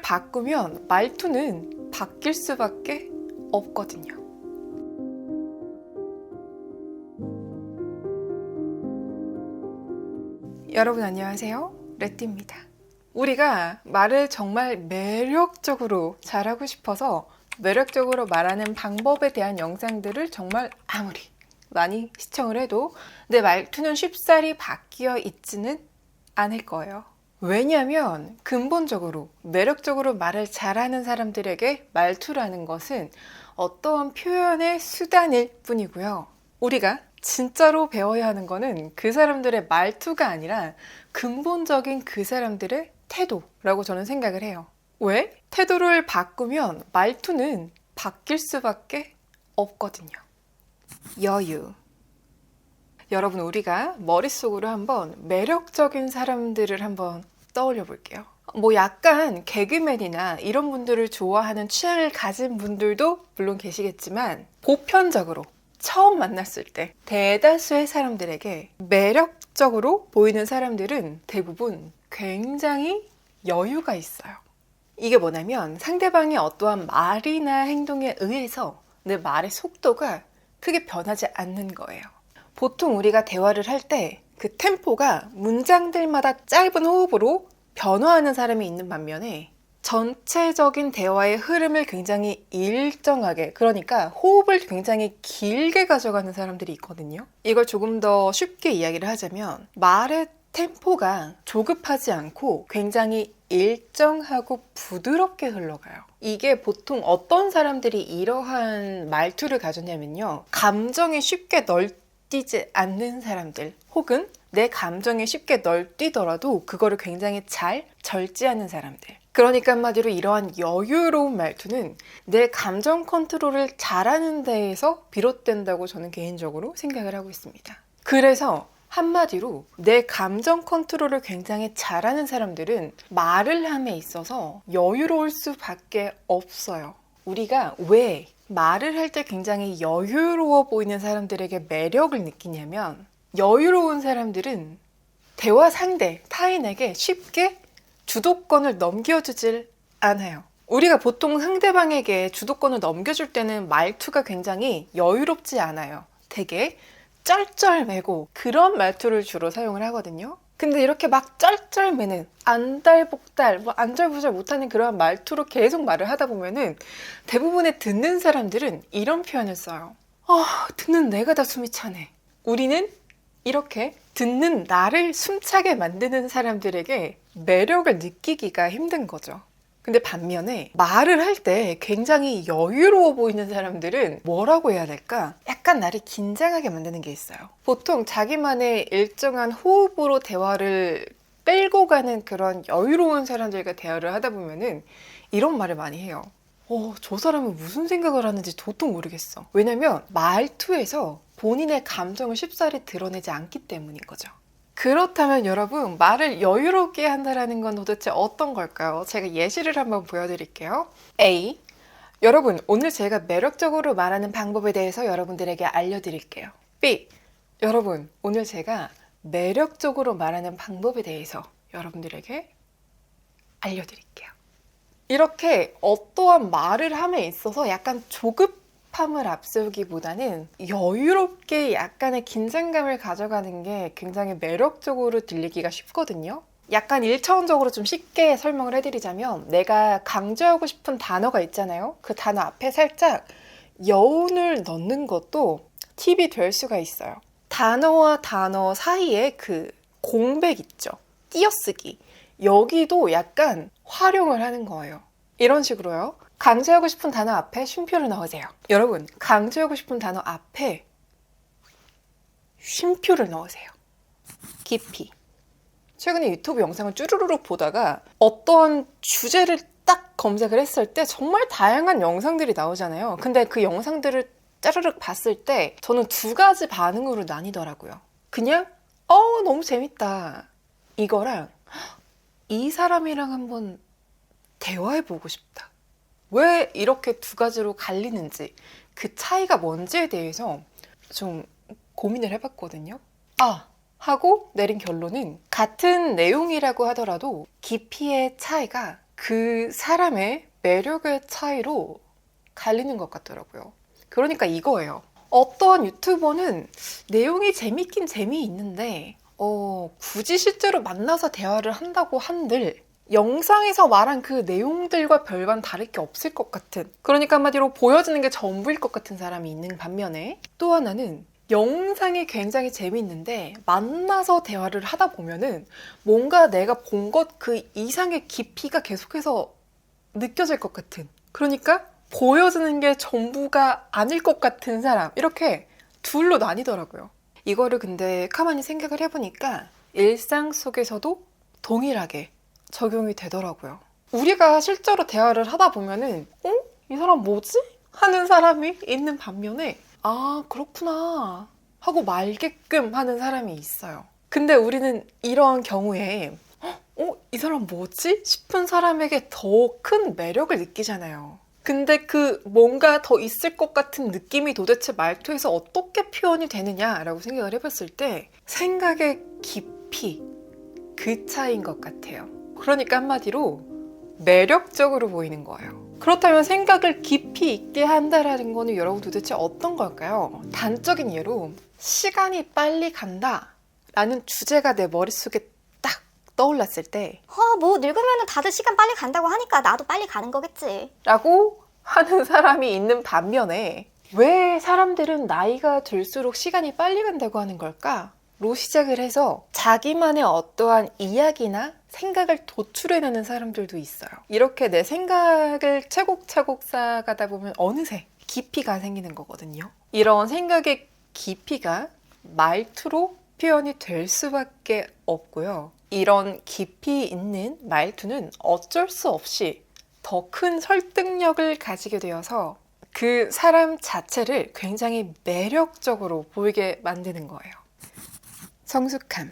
바꾸면 말투는 바뀔 수밖에 없거든요. 여러분 안녕하세요. 레띠입니다. 우리가 말을 정말 매력적으로 잘하고 싶어서 매력적으로 말하는 방법에 대한 영상들을 정말 아무리 많이 시청을 해도 내 말투는 쉽사리 바뀌어 있지는 않을 거예요. 왜냐하면 근본적으로 매력적으로 말을 잘하는 사람들에게 말투라는 것은 어떠한 표현의 수단일 뿐이고요. 우리가 진짜로 배워야 하는 거는 그 사람들의 말투가 아니라 근본적인 그 사람들의 태도라고 저는 생각을 해요. 왜? 태도를 바꾸면 말투는 바뀔 수밖에 없거든요. 여유. 여러분, 우리가 머릿속으로 한번 매력적인 사람들을 한번 떠올려 볼게요. 약간 개그맨이나 이런 분들을 좋아하는 취향을 가진 분들도 물론 계시겠지만 보편적으로 처음 만났을 때 대다수의 사람들에게 매력적으로 보이는 사람들은 대부분 굉장히 여유가 있어요. 이게 뭐냐면 상대방의 어떠한 말이나 행동에 의해서 내 말의 속도가 크게 변하지 않는 거예요. 보통 우리가 대화를 할 때 그 템포가 문장들마다 짧은 호흡으로 변화하는 사람이 있는 반면에 전체적인 대화의 흐름을 굉장히 일정하게, 그러니까 호흡을 굉장히 길게 가져가는 사람들이 있거든요. 이걸 조금 더 쉽게 이야기를 하자면 말의 템포가 조급하지 않고 굉장히 일정하고 부드럽게 흘러가요. 이게 보통 어떤 사람들이 이러한 말투를 가졌냐면요, 감정이 쉽게 널뛰지 않는 사람들, 혹은 내 감정이 쉽게 널뛰더라도 그거를 굉장히 잘 절제하는 사람들. 그러니까 한마디로 이러한 여유로운 말투는 내 감정 컨트롤을 잘하는 데에서 비롯된다고 저는 개인적으로 생각을 하고 있습니다. 그래서 한마디로 내 감정 컨트롤을 굉장히 잘하는 사람들은 말을 함에 있어서 여유로울 수밖에 없어요. 우리가 왜 말을 할 때 굉장히 여유로워 보이는 사람들에게 매력을 느끼냐면, 여유로운 사람들은 대화 상대, 타인에게 쉽게 주도권을 넘겨주질 않아요. 우리가 보통 상대방에게 주도권을 넘겨줄 때는 말투가 굉장히 여유롭지 않아요. 되게 쩔쩔매고 그런 말투를 주로 사용을 하거든요. 근데 이렇게 막 쩔쩔매는 안달복달, 안절부절 못하는 그런 말투로 계속 말을 하다 보면은 대부분의 듣는 사람들은 이런 표현을 써요. 듣는 내가 다 숨이 차네. 우리는 이렇게 듣는 나를 숨차게 만드는 사람들에게 매력을 느끼기가 힘든 거죠. 근데 반면에 말을 할 때 굉장히 여유로워 보이는 사람들은 뭐라고 해야 될까? 약간 나를 긴장하게 만드는 게 있어요. 보통 자기만의 일정한 호흡으로 대화를 끌고 가는 그런 여유로운 사람들과 대화를 하다 보면은 이런 말을 많이 해요. 저 사람은 무슨 생각을 하는지 도통 모르겠어. 왜냐면 말투에서 본인의 감정을 쉽사리 드러내지 않기 때문인 거죠. 그렇다면 여러분, 말을 여유롭게 한다는 건 도대체 어떤 걸까요? 제가 예시를 한번 보여드릴게요. A. 여러분, 오늘 제가 매력적으로 말하는 방법에 대해서 여러분들에게 알려드릴게요. B. 여러분, 오늘 제가 매력적으로 말하는 방법에 대해서 여러분들에게 알려드릴게요. 이렇게 어떠한 말을 함에 있어서 약간 조급함을 앞세우기보다는 여유롭게 약간의 긴장감을 가져가는 게 굉장히 매력적으로 들리기가 쉽거든요. 약간 1차원적으로 좀 쉽게 설명을 해드리자면, 내가 강조하고 싶은 단어가 있잖아요. 그 단어 앞에 살짝 여운을 넣는 것도 팁이 될 수가 있어요. 단어와 단어 사이에 그 공백 있죠. 띄어쓰기. 여기도 약간 활용을 하는 거예요. 이런 식으로요. 강조하고 싶은 단어 앞에 쉼표를 넣으세요. 여러분, 강조하고 싶은 단어 앞에 쉼표를 넣으세요. 깊이. 최근에 유튜브 영상을 쭈루루룩 보다가 어떤 주제를 딱 검색을 했을 때 정말 다양한 영상들이 나오잖아요. 근데 그 영상들을 짜르륵 봤을 때 저는 두 가지 반응으로 나뉘더라고요. 그냥 너무 재밌다, 이거랑 이 사람이랑 한번 대화해보고 싶다. 왜 이렇게 두 가지로 갈리는지, 그 차이가 뭔지에 대해서 좀 고민을 해봤거든요. 하고 내린 결론은 같은 내용이라고 하더라도 깊이의 차이가 그 사람의 매력의 차이로 갈리는 것 같더라고요. 그러니까 이거예요. 어떤 유튜버는 내용이 재밌긴 재미있는데 굳이 실제로 만나서 대화를 한다고 한들 영상에서 말한 그 내용들과 별반 다를 게 없을 것 같은, 그러니까 한마디로 보여지는 게 전부일 것 같은 사람이 있는 반면에, 또 하나는 영상이 굉장히 재미있는데 만나서 대화를 하다 보면은 뭔가 내가 본 것 그 이상의 깊이가 계속해서 느껴질 것 같은, 그러니까 보여지는 게 전부가 아닐 것 같은 사람, 이렇게 둘로 나뉘더라고요. 이거를 근데 가만히 생각을 해보니까 일상 속에서도 동일하게 적용이 되더라고요. 우리가 실제로 대화를 하다 보면은 이 사람 뭐지? 하는 사람이 있는 반면에 아, 그렇구나 하고 말게끔 하는 사람이 있어요. 근데 우리는 이런 경우에 이 사람 뭐지? 싶은 사람에게 더 큰 매력을 느끼잖아요. 근데 그 뭔가 더 있을 것 같은 느낌이 도대체 말투에서 어떻게 표현이 되느냐라고 생각을 해봤을 때 생각의 깊이, 그 차이인 것 같아요. 그러니까 한마디로 매력적으로 보이는 거예요. 그렇다면 생각을 깊이 있게 한다라는 거는 여러분 도대체 어떤 걸까요? 단적인 예로 시간이 빨리 간다 라는 주제가 내 머릿속에 딱 떠올랐을 때 뭐 늙으면 다들 시간 빨리 간다고 하니까 나도 빨리 가는 거겠지. 라고 하는 사람이 있는 반면에 왜 사람들은 나이가 들수록 시간이 빨리 간다고 하는 걸까? 로 시작을 해서 자기만의 어떠한 이야기나 생각을 도출해내는 사람들도 있어요. 이렇게 내 생각을 차곡차곡 쌓아가다 보면 어느새 깊이가 생기는 거거든요. 이런 생각의 깊이가 말투로 표현이 될 수밖에 없고요. 이런 깊이 있는 말투는 어쩔 수 없이 더 큰 설득력을 가지게 되어서 그 사람 자체를 굉장히 매력적으로 보이게 만드는 거예요. 성숙함.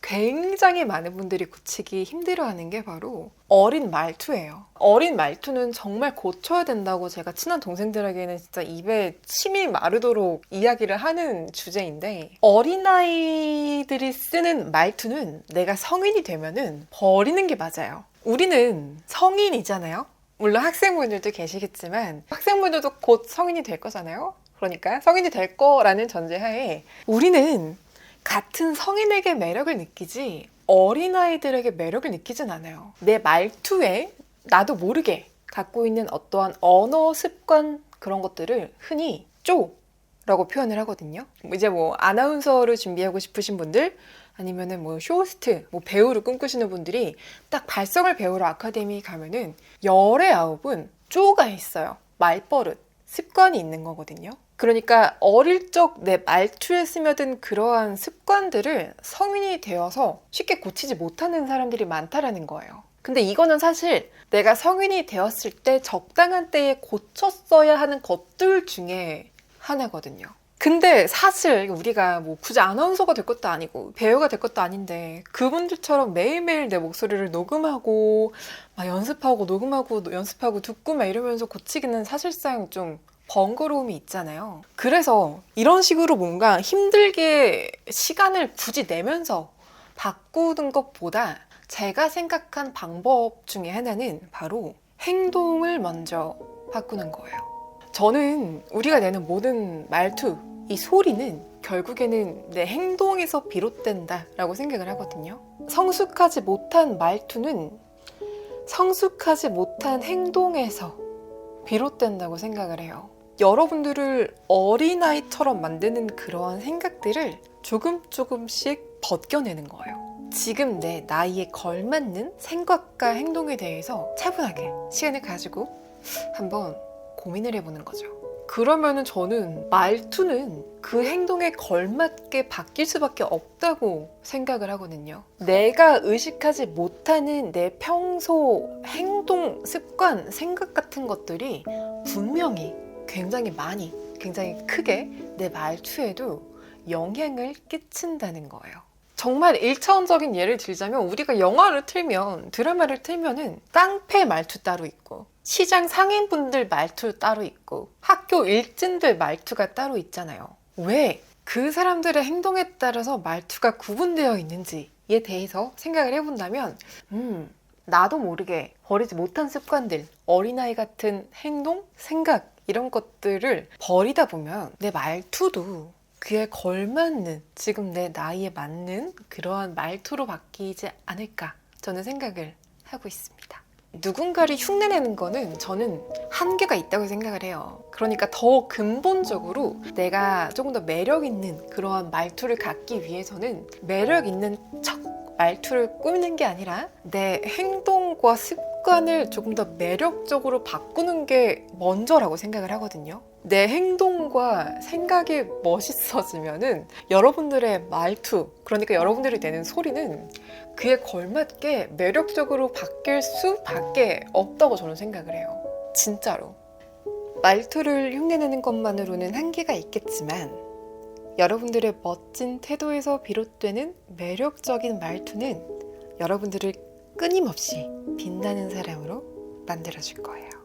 굉장히 많은 분들이 고치기 힘들어하는 게 바로 어린 말투예요. 어린 말투는 정말 고쳐야 된다고 제가 친한 동생들에게는 진짜 입에 침이 마르도록 이야기를 하는 주제인데, 어린아이들이 쓰는 말투는 내가 성인이 되면은 버리는 게 맞아요. 우리는 성인이잖아요. 물론 학생분들도 계시겠지만 학생분들도 곧 성인이 될 거잖아요. 그러니까 성인이 될 거라는 전제하에 우리는 같은 성인에게 매력을 느끼지 어린아이들에게 매력을 느끼진 않아요. 내 말투에 나도 모르게 갖고 있는 어떠한 언어 습관, 그런 것들을 흔히 쪼라고 표현을 하거든요. 이제 뭐 아나운서를 준비하고 싶으신 분들, 아니면은 뭐 쇼호스트, 뭐 배우를 꿈꾸시는 분들이 딱 발성을 배우러 아카데미 가면은 열의 아홉은 쪼가 있어요. 말버릇, 습관이 있는 거거든요. 그러니까 어릴 적 내 말투에 스며든 그러한 습관들을 성인이 되어서 쉽게 고치지 못하는 사람들이 많다라는 거예요. 근데 이거는 사실 내가 성인이 되었을 때 적당한 때에 고쳤어야 하는 것들 중에 하나거든요. 근데 사실 우리가 뭐 굳이 아나운서가 될 것도 아니고 배우가 될 것도 아닌데 그분들처럼 매일매일 내 목소리를 녹음하고 막 연습하고 녹음하고 연습하고 듣고 막 이러면서 고치기는 사실상 좀 번거로움이 있잖아요. 그래서 이런 식으로 뭔가 힘들게 시간을 굳이 내면서 바꾸는 것보다 제가 생각한 방법 중에 하나는 바로 행동을 먼저 바꾸는 거예요. 저는 우리가 내는 모든 말투, 이 소리는 결국에는 내 행동에서 비롯된다라고 생각을 하거든요. 성숙하지 못한 말투는 성숙하지 못한 행동에서 비롯된다고 생각을 해요. 여러분들을 어린아이처럼 만드는 그러한 생각들을 조금씩 벗겨내는 거예요. 지금 내 나이에 걸맞는 생각과 행동에 대해서 차분하게 시간을 가지고 한번 고민을 해보는 거죠. 그러면은 저는 말투는 그 행동에 걸맞게 바뀔 수밖에 없다고 생각을 하거든요. 내가 의식하지 못하는 내 평소 행동, 습관, 생각 같은 것들이 분명히 굉장히 많이, 굉장히 크게 내 말투에도 영향을 끼친다는 거예요. 정말 1차원적인 예를 들자면 우리가 영화를 틀면, 드라마를 틀면은 깡패 말투 따로 있고 시장 상인분들 말투 따로 있고 학교 일진들 말투가 따로 있잖아요. 왜 그 사람들의 행동에 따라서 말투가 구분되어 있는지에 대해서 생각을 해본다면 나도 모르게 버리지 못한 습관들, 어린아이 같은 행동, 생각 이런 것들을 버리다 보면 내 말투도 그에 걸맞는, 지금 내 나이에 맞는 그러한 말투로 바뀌지 않을까 저는 생각을 하고 있습니다. 누군가를 흉내내는 거는 저는 한계가 있다고 생각을 해요. 그러니까 더 근본적으로 내가 조금 더 매력 있는 그러한 말투를 갖기 위해서는 매력 있는 척 말투를 꾸미는 게 아니라 내 행동과 습관을 조금 더 매력적으로 바꾸는 게 먼저라고 생각을 하거든요. 내 행동과 생각이 멋있어지면은 여러분들의 말투, 그러니까 여러분들이 내는 소리는 그에 걸맞게 매력적으로 바뀔 수밖에 없다고 저는 생각을 해요. 진짜로. 말투를 흉내내는 것만으로는 한계가 있겠지만 여러분들의 멋진 태도에서 비롯되는 매력적인 말투는 여러분들을 끊임없이 빛나는 사람으로 만들어줄 거예요.